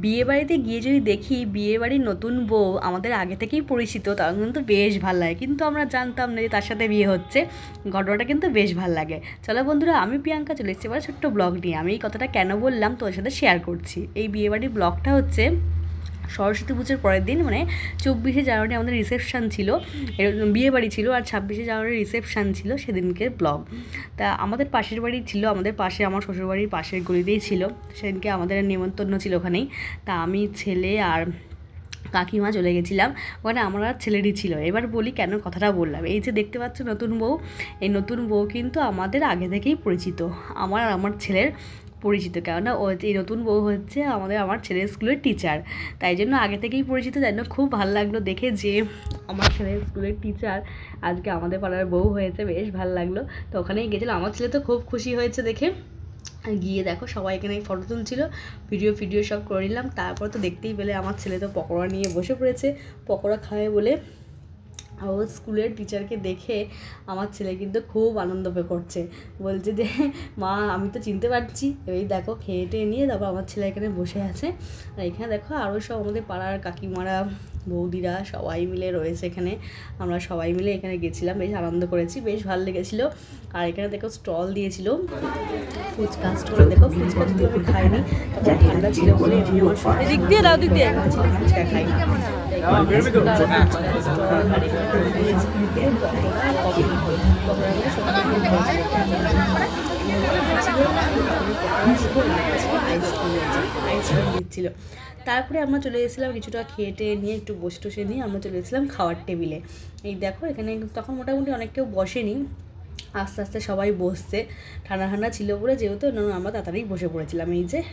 বিয়েবাড়িতে গিয়ে যদি দেখি বিয়েবাড়ির নতুন বউ আমাদের আগে থেকেই পরিচিত, তখন কিন্তু বেশ ভালো লাগে। কিন্তু আমরা জানতাম না যে তার সাথে বিয়ে হচ্ছে। ঘটনাটা কিন্তু বেশ ভালো লাগে। চলো বন্ধুরা, আমি প্রিয়াঙ্কা চলে এসেছি এবার ছোট্ট ব্লগ নিয়ে। আমি এই কথাটা কেন বললাম তোদের সাথে শেয়ার করছি। এই বিয়েবাড়ির ব্লগটা হচ্ছে সরস্বতী পুজোর পরের দিন, মানে 24শে জানুয়ারি আমাদের রিসেপশান ছিল, বিয়েবাড়ি ছিল, আর 26শে জানুয়ারি রিসেপশান ছিল, সেদিনকে ব্লগ। তা আমাদের পাশের বাড়ি ছিল, আমাদের পাশে আমার শ্বশুরবাড়ির পাশের গলিতেই ছিল। সেদিনকে আমাদের নেমন্তন্ন ছিল ওখানেই। তা আমি, ছেলে আর কাকিমা চলে গেছিলাম ওখানে। আমার আর ছেলেরই ছিল। এবার বলি কেন কথাটা বললাম, এই যে দেখতে পাচ্ছ নতুন বউ, এই নতুন বউ কিন্তু আমাদের আগে থেকেই পরিচিত, আমার আর আমার ছেলের পরিচিত। কেননা ও এই নতুন বউ হচ্ছে আমার ছেলের স্কুলের টিচার, তাই জন্য আগে থেকেই পরিচিত। তাই জন্য খুব ভালো লাগলো দেখে যে আমার ছেলের স্কুলের টিচার আজকে আমাদের পাড়ার বউ হয়েছে, বেশ ভালো লাগলো। তো ওখানেই গেছিলাম, আমার ছেলে তো খুব খুশি হয়েছে দেখে। গিয়ে দেখো সবাই এখানে ফটো তুলছিল, ভিডিও সব করে নিলাম। তারপর তো দেখতেই পেলে আমার ছেলে তো পকোড়া নিয়ে বসে পড়েছে, পকোড়া খাবে বলে। আর ও স্কুলের টিচারকে দেখে আমার ছেলে কিন্তু খুব আনন্দ করছে, বলছে যে মা আমি তো চিনতে পারছি। এই দেখো খেয়ে টেয়ে নিয়ে তারপর আমার ছেলে এখানে বসে আছে। আর এখানে দেখো আরও সব আমাদের পাড়ার কাকিমারা, বৌদিরা সবাই মিলে রয়েছে এখানে। আমরা সবাই মিলে এখানে গেছিলাম, বেশ আনন্দ করেছি, বেশ ভালো লেগেছিলো। আর এখানে দেখো স্টল দিয়েছিল ফুচকা স্টল। দেখো ফুচকা যদি আমি খাইনি, ঠান্ডা ছিল বলে দিক দিয়ে দাও, দিক দিয়ে ফুচকা খাইনি। আইসক্রিম দিচ্ছিল। তারপরে আমরা চলে গেছিলাম কিছুটা খেয়ে টেয়ে নিয়ে, একটু বসে টসে নিয়ে আমরা চলে গেছিলাম খাওয়ার টেবিলে। এই দেখো এখানে তখন মোটামুটি অনেক কেউ বসেনি, আস্তে আস্তে সবাই বসছে। ঠান্ডা ঠান্ডা ছিল বলে, যেহেতু আমরা তাড়াতাড়ি বসে পড়েছিলাম।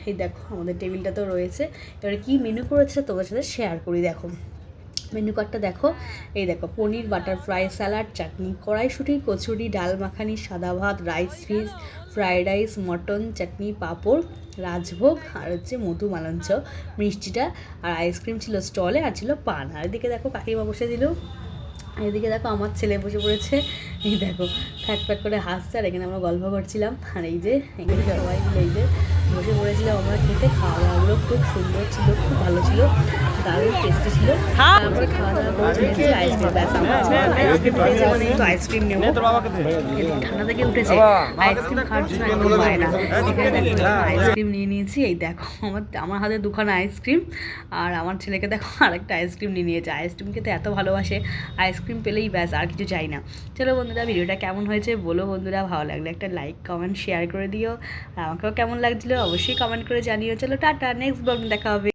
এই দেখো আমাদের টেবিলটা তো রয়েছে। এবারে কী মেনু করেছে তোমাদের সাথে শেয়ার করি। দেখো মেনু কার্ডটা দেখো। এই দেখো paneer butter fry, salad, chutney, কড়াইশুঁটি, কচুরি, ডাল মাখানি, সাদা ভাত, rice fish, fried rice, mutton, chutney, papad, rajbhog, আর হচ্ছে মধু মালঞ্চ মিষ্টিটা, আর আইসক্রিম ছিল স্টলে, আর ছিল পান। আর এদিকে দেখো কাকিমা বসে দিল। এদিকে দেখো আমার ছেলে বসে পড়েছে। এই দেখো ফ্যাক করে হাসছে, আর এখানে আমরা গল্প করছিলাম। আর এই যে এখানে সবাই মিলে এই যে বসে পড়েছিলাম আমরা খেতে। খাওয়া দাওয়াগুলো খুব সুন্দর ছিল, খুব ভালো ছিল, দারুণ টেস্টি ছিল। তারপরে খাওয়া দাওয়া করে চলেছি আইসক্রিম। ব্যাস আমরা আইসক্রিম খেয়েছি, মানে একটু আইসক্রিম নেবো, ঠান্ডা থেকে উঠেছে, আইসক্রিম খাওয়ার জন্য একদম পায় না। এখানে দেখো আইসক্রিম নিয়ে নিয়েছি। এই দেখো আমার হাতে দুখানা আইসক্রিম, আর আমার ছেলেকে দেখো আরেকটা আইসক্রিম নিয়ে নিয়েছে। আইসক্রিম খেতে এত ভালোবাসে, আইসক্রিম পেলেই ব্যাস আর কিছু চাই না। চলো বন্ধুরা, ভিডিওটা কেমন হয়েছে বলো বন্ধুরা, ভালো লাগলে একটা লাইক কমেন্ট শেয়ার করে দিও। আর আমাকেও কেমন লাগছিলো অবশ্যই কমেন্ট করে জানিও। চলো টাটা, নেক্সট ব্লগে দেখা হবে।